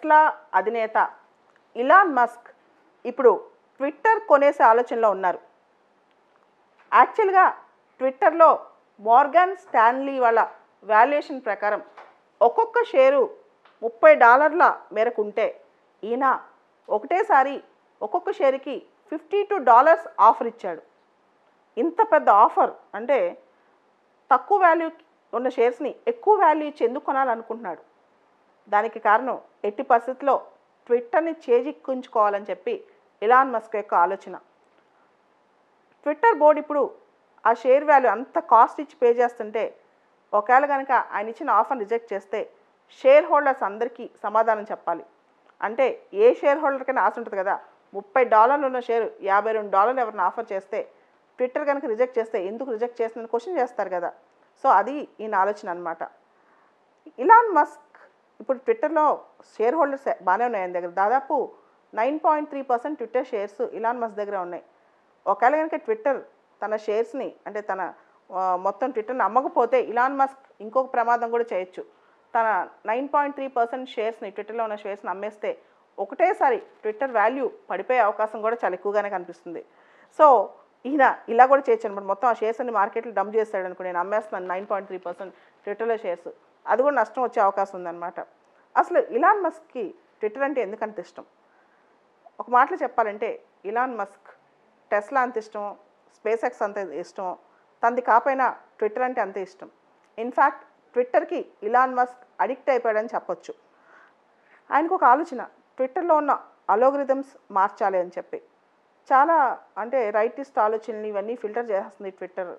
Tesla అధినేత Elon Musk ఇప్పుడు Twitter కొనేసే ఆలోచనలో ఉన్నారు. యాక్చువల్గా ట్విట్టర్లో మోర్గాన్ స్టాన్లీ వాళ్ళ వాల్యుయేషన్ ప్రకారం ఒక్కొక్క షేరు $30 మేరకు ఉంటే ఈయన ఒకటేసారి ఒక్కొక్క షేరుకి $52 ఆఫర్ ఇచ్చాడు. ఇంత పెద్ద ఆఫర్ అంటే తక్కువ వాల్యూ ఉన్న షేర్స్ని ఎక్కువ వాల్యూ ఇచ్చి ఎందుకు కొనాలనుకుంటున్నాడు? దానికి కారణం ఎట్టి పరిస్థితుల్లో ట్విట్టర్ని చేజిక్కించుకోవాలని చెప్పి ఇలాన్ మస్క్ యొక్క ఆలోచన. ట్విట్టర్ బోర్డు ఇప్పుడు ఆ షేర్ వాల్యూ అంత కాస్ట్ ఇచ్చి పే చేస్తుంటే ఒకవేళ కనుక ఆయన ఇచ్చిన ఆఫర్ రిజెక్ట్ చేస్తే షేర్ హోల్డర్స్ అందరికీ సమాధానం చెప్పాలి. అంటే ఏ షేర్ హోల్డర్కైనా ఆశ ఉంటుంది కదా, $30 ఉన్న షేరు $52 ఎవరిని ఆఫర్ చేస్తే ట్విట్టర్ కనుక రిజెక్ట్ చేస్తే ఎందుకు రిజెక్ట్ చేస్తుందని క్వశ్చన్ చేస్తారు కదా. సో అది ఈయన ఆలోచన అనమాట. ఇలాన్ మస్క్ ఇప్పుడు ట్విట్టర్లో షేర్ హోల్డర్స్ బాగానే ఉన్నాయి ఆయన దగ్గర. దాదాపు 9.3% ట్విట్టర్ షేర్స్ ఇలాన్ మస్క్ దగ్గర ఉన్నాయి. ఒకవేళ కనుక ట్విట్టర్ తన షేర్స్ని అంటే తన మొత్తం ట్విట్టర్ని అమ్మకపోతే ఇలాన్ మస్క్ ఇంకొక ప్రమాదం కూడా చేయొచ్చు. తన 9.3% షేర్స్ని ట్విట్టర్లో ఉన్న షేర్స్ని అమ్మేస్తే ఒకటేసారి ట్విట్టర్ వాల్యూ పడిపోయే అవకాశం కూడా చాలా ఎక్కువగానే కనిపిస్తుంది. సో ఈయన ఇలా కూడా చేయొచ్చు అనమాట. మొత్తం ఆ షేర్స్ అన్ని మార్కెట్లో డంప్ చేస్తాడు అనుకో, నేను అమ్మేస్తున్నాను 9.3% ట్విట్టర్లో షేర్స్, అది కూడా నష్టం వచ్చే అవకాశం ఉందన్నమాట. అసలు ఇలాన్ మస్క్కి ట్విట్టర్ అంటే ఎందుకంత ఇష్టం? ఒక మాటలో చెప్పాలంటే ఇలాన్ మస్క్ టెస్లా అంత ఇష్టం, స్పేస్ ఎక్స్ అంత ఇష్టం, తనది కాకపోయినా ట్విట్టర్ అంటే అంతే ఇష్టం. ఇన్ఫ్యాక్ట్ ట్విట్టర్కి ఇలాన్ మస్క్ అడిక్ట్ అయిపోయాడని చెప్పొచ్చు. ఆయనకు ఒక ఆలోచన, ట్విట్టర్లో ఉన్న అలోగరిథమ్స్ మార్చాలి అని చెప్పి. చాలా అంటే రైటిస్ట్ ఆలోచనలు ఇవన్నీ ఫిల్టర్ చేస్తుంది ట్విట్టర్.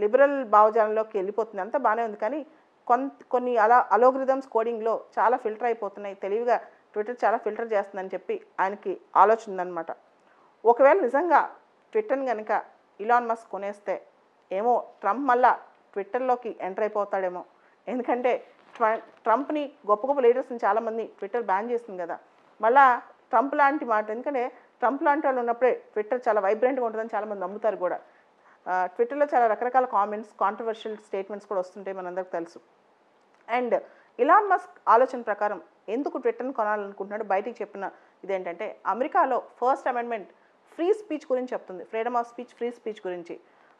లిబరల్ భావజాలంలోకి వెళ్ళిపోతుంది, అంతా బాగానే ఉంది. కానీ కొన్ని అలోగరిథమ్స్ కోడింగ్లో చాలా ఫిల్టర్ అయిపోతున్నాయి, తెలివిగా ట్విట్టర్ చాలా ఫిల్టర్ చేస్తుందని చెప్పి ఆయనకి ఆలోచన ఉందన్నమాట. ఒకవేళ నిజంగా ట్విట్టర్ని కనుక ఇలాన్ మస్క్ కొనేస్తే ఏమో ట్రంప్ మళ్ళా ట్విట్టర్లోకి ఎంటర్ అయిపోతాడేమో. ఎందుకంటే ట్రంప్ని గొప్ప గొప్ప లీడర్స్ని చాలామంది ట్విట్టర్ బ్యాన్ చేస్తుంది కదా. మళ్ళా ట్రంప్ లాంటి మాట, ఎందుకంటే ట్రంప్ లాంటి వాళ్ళు ఉన్నప్పుడే ట్విట్టర్ చాలా వైబ్రెంట్గా ఉంటుందని చాలామంది నమ్ముతారు కూడా. ట్విట్టర్లో చాలా రకరకాల కామెంట్స్, కాంట్రవర్షియల్ స్టేట్మెంట్స్ కూడా వస్తుంటాయి, మనందరికీ తెలుసు. అండ్ ఇలాన్ మస్క్ ఆలోచన ప్రకారం ఎందుకు ట్విట్టర్ని కొనాలనుకుంటున్నాడు బయటికి చెప్పిన ఇదేంటంటే, అమెరికాలో ఫస్ట్ అమెండ్మెంట్ ఫ్రీ స్పీచ్ గురించి చెప్తుంది, freedom of speech, free speech గురించి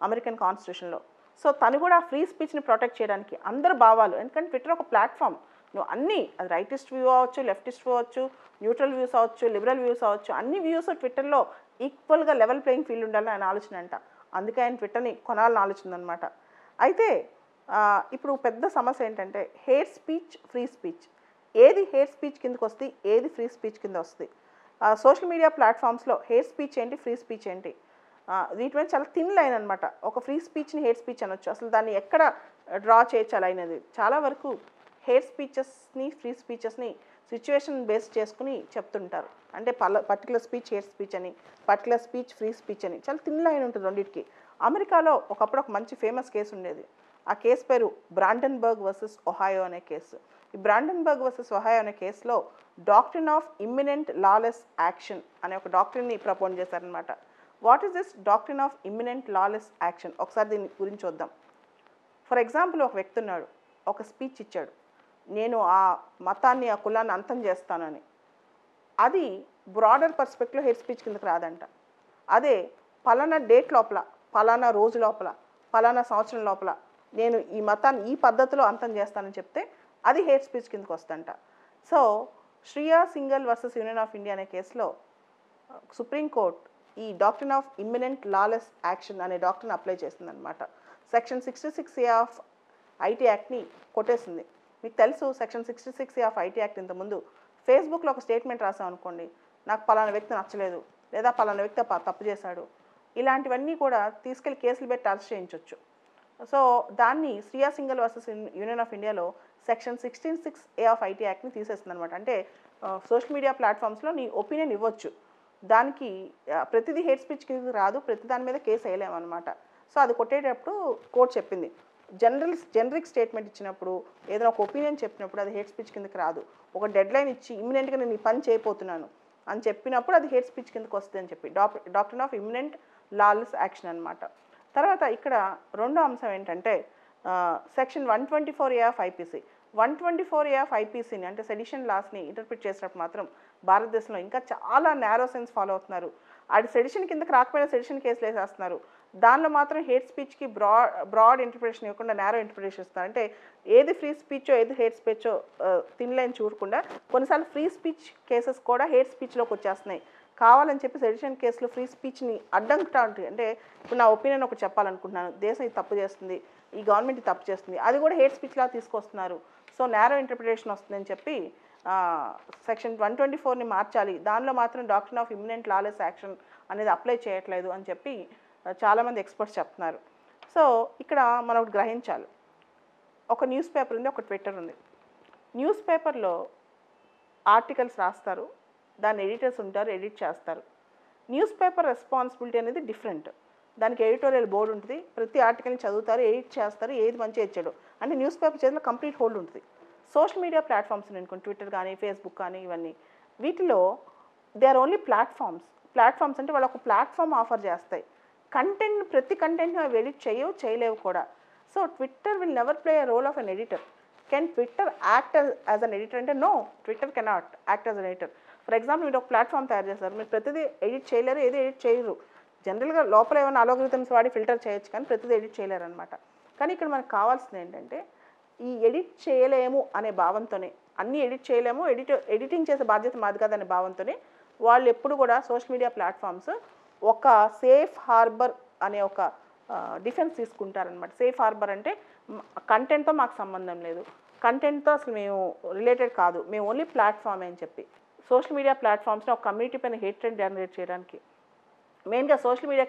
అమెరికన్ కాన్స్టిట్యూషన్లో. సో తను కూడా ఫ్రీ స్పీచ్ని ప్రొటెక్ట్ చేయడానికి అందరు భావాలు, ఎందుకంటే ట్విట్టర్ ఒక ప్లాట్ఫామ్, నువ్వు అన్నీ అది రైటిస్ట్ వ్యూ అవ్వచ్చు, లెఫ్టిస్ట్ వ్యూ అవ్వచ్చు, న్యూట్రల్ వ్యూస్ అవ్వచ్చు, లిబరల్ వ్యూస్ అవ్వచ్చు, అన్ని వ్యూస్ ట్విట్టర్లో ఈక్వల్గా లెవెల్ ప్లేయింగ్ ఫీల్డ్ ఉండాలని ఆయన ఆలోచన అంట. అందుకే ఆయన ట్విట్టర్ని కొనాలని ఆలోచన అనమాట. అయితే ఇప్పుడు పెద్ద సమస్య ఏంటంటే హేట్ స్పీచ్, ఫ్రీ స్పీచ్, ఏది హేట్ స్పీచ్ కిందకి వస్తుంది, ఏది ఫ్రీ స్పీచ్ కింద వస్తుంది? సోషల్ మీడియా ప్లాట్ఫామ్స్లో హేట్ స్పీచ్ ఏంటి, ఫ్రీ స్పీచ్ ఏంటి, వీటి మీద చాలా థిన్ లైన్ అనమాట. ఒక ఫ్రీ స్పీచ్ని హేట్ స్పీచ్ అనొచ్చు, అసలు దాన్ని ఎక్కడ డ్రా చేయొచ్చు అనేది. చాలా వరకు హేట్ స్పీచెస్ని, ఫ్రీ స్పీచెస్ని సిచ్యువేషన్ బేస్ చేసుకుని చెప్తుంటారు. అంటే పర్టికులర్ స్పీచ్ హేట్ స్పీచ్ అని, పర్టికులర్ స్పీచ్ ఫ్రీ స్పీచ్ అని చాలా థిన్ లైన్ ఉంటుంది రెండింటికి. అమెరికాలో ఒకప్పుడు ఒక మంచి ఫేమస్ కేసు ఉండేది. ఆ కేసు పేరు బ్రాండన్బర్గ్ వర్సెస్ ఒహాయో అనే కేసు. ఈ బ్రాండన్బర్గ్ వర్సెస్ ఒహాయో అనే కేసులో doctrine of imminent lawless action అనే ఒక డాక్ట్రిన్ని ప్రపోజ్ చేశారనమాట. What is this doctrine of imminent lawless action? ఒకసారి దీని గురించి చూద్దాం. ఫర్ ఎగ్జాంపుల్, ఒక వ్యక్తి ఉన్నాడు, ఒక స్పీచ్ ఇచ్చాడు, నేను ఆ మతాన్ని, ఆ కులాన్ని అంతం చేస్తానని. అది బ్రాడర్ పర్స్పెక్టివ్లో హేట్ స్పీచ్ కిందకి రాదంట. అదే పలానా డేట్ లోపల, పలానా రోజు లోపల, పలానా సంవత్సరం లోపల నేను ఈ మతాన్ని ఈ పద్ధతిలో అంతం చేస్తానని చెప్తే అది హేట్ స్పీచ్ కిందకి వస్తుందంట. So Shriya Singhal versus union of India అనే కేసులో సుప్రీంకోర్టు ఈ doctrine of imminent lawless action అనే డాక్ట్రిన్ అప్లై చేసిందనమాట. సెక్షన్ 66A ఆఫ్ ఐటీ యాక్ట్ని కొట్టేసింది. మీకు తెలుసు, section 66A of IT act ఇంతకుముందు ఫేస్బుక్లో ఒక స్టేట్మెంట్ రాసాం అనుకోండి, నాకు పలానా వ్యక్తి నచ్చలేదు, లేదా పలానా వ్యక్తి తప్పు చేశాడు, ఇలాంటివన్నీ కూడా తీసుకెళ్లి కేసులు పెట్టి అరెస్ట్ చేయించవచ్చు. సో దాన్ని Shriya Singhal versus union of ఇండియాలో సెక్షన్ 66A ఆఫ్ ఐటీ యాక్ట్ని తీసేస్తుంది అనమాట. అంటే సోషల్ మీడియా ప్లాట్ఫామ్స్లో నీ ఒపీనియన్ ఇవ్వచ్చు, దానికి ప్రతిదీ హేట్ స్పీచ్ కింద రాదు, ప్రతి దాని మీద కేసు వేయలేమన్నమాట. సో అది కొట్టేటప్పుడు కోర్టు చెప్పింది, జనరిక్ స్టేట్మెంట్ ఇచ్చినప్పుడు, ఏదైనా ఒక ఒపీనియన్ చెప్పినప్పుడు అది హేట్ స్పీచ్ కిందకి రాదు. ఒక డెడ్ లైన్ ఇచ్చి ఇమ్మినెంట్గా నేను ఈ పని చేయబోతున్నాను అని చెప్పినప్పుడు అది హేట్ స్పీచ్ కిందకి వస్తుంది అని చెప్పి doctrine of imminent lawless action అనమాట. తర్వాత ఇక్కడ రెండో అంశం ఏంటంటే section 124A of IPC, 124A of ఐపీసీని అంటే సెడిషన్ లాస్ని ఇంటర్ప్రిట్ చేసినప్పుడు మాత్రం భారతదేశంలో ఇంకా చాలా నేరో సెన్స్ ఫాలో అవుతున్నారు. అది సెడిషన్ కిందకి రాకపోయినా సెడిషన్ కేసులు వేసేస్తున్నారు. దానిలో మాత్రం హేట్ స్పీచ్కి బ్రాడ్ ఇంటర్ప్రిటేషన్ ఇవ్వకుండా నేరో ఇంటర్ప్రిటేషన్ ఇస్తున్నారు. అంటే ఏది ఫ్రీ స్పీచో ఏది హేట్ స్పీచో తినలేని చూడకుండా కొన్నిసార్లు ఫ్రీ స్పీచ్ కేసెస్ కూడా హేట్ స్పీచ్లోకి వచ్చేస్తున్నాయి. కావాలని చెప్పి సెడిషన్ కేసులో ఫ్రీ స్పీచ్ని అడ్డంకుతా ఉంటాయి. అంటే ఇప్పుడు నా ఒపీనియన్ ఒకటి చెప్పాలనుకుంటున్నాను, దేశం ఇది తప్పు చేస్తుంది, ఈ గవర్నమెంట్ ఇది తప్పు చేస్తుంది, అది కూడా హేట్ స్పీచ్లా తీసుకొస్తున్నారు. సో నేరో ఇంటర్ప్రిటేషన్ వస్తుందని చెప్పి సెక్షన్ 124ని మార్చాలి, దానిలో మాత్రం doctrine of imminent lawless action అనేది అప్లై చేయట్లేదు అని చెప్పి చాలామంది ఎక్స్పర్ట్స్ చెప్తున్నారు. సో ఇక్కడ మనం ఒకటి గ్రహించాలి, ఒక న్యూస్ పేపర్ ఉంది, ఒక ట్విట్టర్ ఉంది. న్యూస్ పేపర్లో ఆర్టికల్స్ రాస్తారు, దాని ఎడిటర్స్ ఉంటారు, ఎడిట్ చేస్తారు. న్యూస్ పేపర్ రెస్పాన్సిబిలిటీ అనేది డిఫరెంట్. దానికి ఎడిటోరియల్ బోర్డు ఉంటుంది, ప్రతి ఆర్టికల్ని చదువుతారు, ఎడిట్ చేస్తారు, ఏది మంచి ఇచ్చాడు అంటే న్యూస్ పేపర్ చేతిలో కంప్లీట్ హోల్డ్ ఉంటుంది. సోషల్ మీడియా ప్లాట్ఫామ్స్ అనుకోండి, ట్విట్టర్ కానీ ఫేస్బుక్ కానీ ఇవన్నీ, వీటిలో దే ఆర్ ఓన్లీ ప్లాట్ఫామ్స్ అంటే వాళ్ళు ఒక ప్లాట్ఫామ్ ఆఫర్ చేస్తాయి. కంటెంట్ ప్రతి కంటెంట్ని అవి ఎడిట్ చేయలేవు కూడా. So Twitter will never play a role of an editor. Can Twitter act as an editor అంటే no, Twitter cannot act as an editor. For example మీరు ఒక ప్లాట్ఫామ్ తయారు చేస్తారు, మీరు ప్రతిదీ ఎడిట్ చేయలేరు, ఏది ఎడిట్ చేయరు. జనరల్గా లోపల ఏమైనా అలోగ్రిథమ్స్ వాడి ఫిల్టర్ చేయొచ్చు కానీ ప్రతిదీ ఎడిట్ చేయలేరు అనమాట. కానీ ఇక్కడ మనకు కావాల్సింది ఏంటంటే ఈ ఎడిట్ చేయలేము అనే భావంతోనే, అన్నీ ఎడిట్ చేయలేము, ఎడిటింగ్ చేసే బాధ్యత మాది కాదనే భావంతోనే వాళ్ళు ఎప్పుడు కూడా సోషల్ మీడియా ప్లాట్ఫామ్స్ ఒక సేఫ్ హార్బర్ అనే ఒక డిఫెన్స్ తీసుకుంటారనమాట. సేఫ్ హార్బర్ అంటే కంటెంట్తో మాకు సంబంధం లేదు, కంటెంట్తో అసలు మేము రిలేటెడ్ కాదు, మేము ఓన్లీ ప్లాట్ఫామే అని చెప్పి. సోషల్ మీడియా ప్లాట్ఫామ్స్ని ఒక కమ్యూనిటీ పైన హేట్రెడ్ జనరేట్ చేయడానికి, మెయిన్గా సోషల్ మీడియా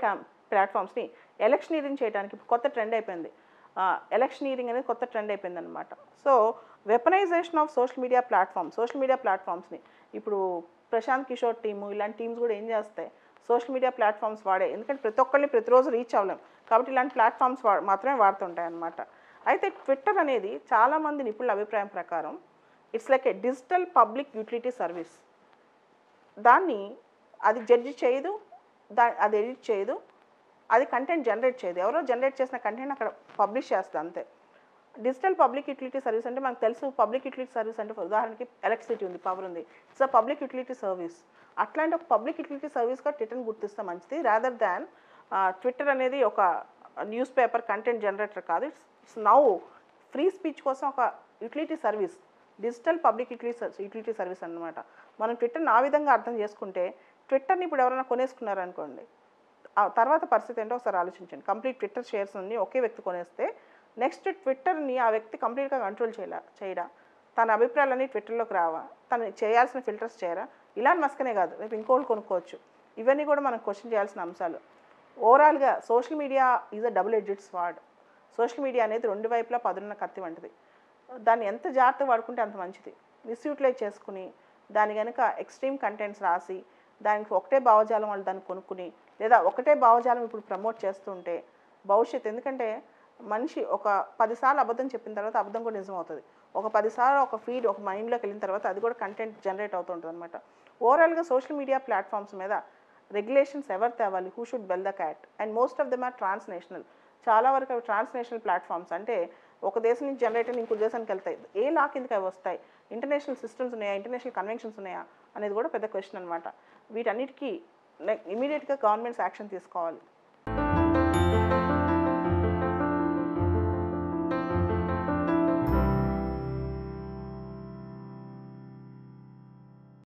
ప్లాట్ఫామ్స్ని ఎలక్షనీరింగ్ చేయడానికి కొత్త ట్రెండ్ అయిపోయింది. ఎలక్షనీరింగ్ అనేది కొత్త ట్రెండ్ అయిపోయింది అనమాట. So weaponisation of social media ప్లాట్ఫామ్స్ని ఇప్పుడు ప్రశాంత్ కిషోర్ టీము ఇలాంటి టీమ్స్ కూడా ఏం చేస్తాయి, సోషల్ మీడియా ప్లాట్ఫామ్స్ వాడే, ఎందుకంటే ప్రతి ఒక్కరిని ప్రతిరోజు రీచ్ అవ్వలేం కాబట్టి ఇలాంటి ప్లాట్ఫామ్స్ మాత్రమే వాడుతుంటాయి అన్నమాట. అయితే ట్విట్టర్ అనేది చాలామంది నిపుణుల అభిప్రాయం ప్రకారం it's like A digital public utility service. దాన్ని అది జడ్జి చేయదు, అది ఎడిట్ చేయదు, అది కంటెంట్ జనరేట్ చేయదు, ఎవరో జనరేట్ చేసిన కంటెంట్ అక్కడ పబ్లిష్ చేస్తుంది అంతే. డిజిటల్ పబ్లిక్ యూటిలిటీ సర్వీస్ అంటే మనకు తెలుసు, పబ్లిక్ యూటిలిటీ సర్వీస్ అంటే ఉదాహరణకి ఎలక్ట్రిసిటీ ఉంది, పవర్ ఉంది, it's a public utility service. అట్లాంటి ఒక పబ్లిక్ యూటిలిటీ సర్వీస్గా ట్విట్టర్ని గుర్తిస్తే మంచిది, రాదర్ దాన్ ట్విట్టర్ అనేది ఒక న్యూస్ పేపర్ కంటెంట్ జనరేటర్ కాదు. ఇట్స్ నౌ ఫ్రీ స్పీచ్ కోసం ఒక utility service, digital public utility service అన్నమాట. మనం ట్విట్టర్ని ఆ విధంగా అర్థం చేసుకుంటే, ట్విట్టర్ని ఇప్పుడు ఎవరైనా కొనేసుకున్నారనుకోండి, ఆ తర్వాత పరిస్థితి ఏంటో ఒకసారి ఆలోచించండి. కంప్లీట్ ట్విట్టర్ షేర్స్ అన్ని ఒకే వ్యక్తి కొనేస్తే నెక్స్ట్ ట్విట్టర్ని ఆ వ్యక్తి కంప్లీట్గా కంట్రోల్ చేయడా, తన అభిప్రాయాలన్నీ ట్విట్టర్లోకి రావా, తను చేయాల్సిన ఫిల్టర్స్ చేయరా, ఇలాంటి మస్కనే కాదు రేపు ఇంకోళ్ళు కొనుక్కోవచ్చు. ఇవన్నీ కూడా మనం క్వశ్చన్ చేయాల్సిన అంశాలు. ఓవరాల్గా social media is a double edged sword. Social media అనేది రెండు వైపులా పదున్న కత్తి వంటిది. దాన్ని ఎంత జాగ్రత్తగా వాడుకుంటే అంత మంచిది. మిస్యూటిలైజ్ చేసుకుని దాని కనుక ఎక్స్ట్రీమ్ కంటెంట్స్ రాసి దానికి ఒకటే భావజాలం వాళ్ళు దాన్ని కొనుక్కుని, లేదా ఒకటే భావజాలం ఇప్పుడు ప్రమోట్ చేస్తుంటే భవిష్యత్తు, ఎందుకంటే మనిషి ఒక 10 సార్లు అబద్ధం చెప్పిన తర్వాత అబద్ధం కూడా నిజం అవుతుంది. ఒక 10 సార్లు ఒక ఫీడ్ ఒక మైండ్లోకి వెళ్ళిన తర్వాత అది కూడా కంటెంట్ జనరేట్ అవుతుంటుంది అనమాట. ఓవరాల్గా సోషల్ మీడియా ప్లాట్ఫామ్స్ మీద రెగ్యులేషన్స్ ఎవరు తేవాలి, who should bell the cat, and most of them are transnational. చాలా వరకు అవి ట్రాన్స్నేషనల్ ప్లాట్ఫామ్స్, అంటే ఒక దేశం నుంచి జనరేట్ అయిన ఇంకో దేశానికి వెళ్తాయి. ఏ లా కిందకి అవి వస్తాయి, ఇంటర్నేషనల్ సిస్టమ్స్ ఉన్నాయా, ఇంటర్నేషనల్ కన్వెన్షన్స్ ఉన్నాయా అనేది కూడా పెద్ద క్వశ్చన్ అనమాట. వీటన్నిటికీ ఇమీడియట్గా గవర్నమెంట్స్ యాక్షన్ తీసుకోవాలి.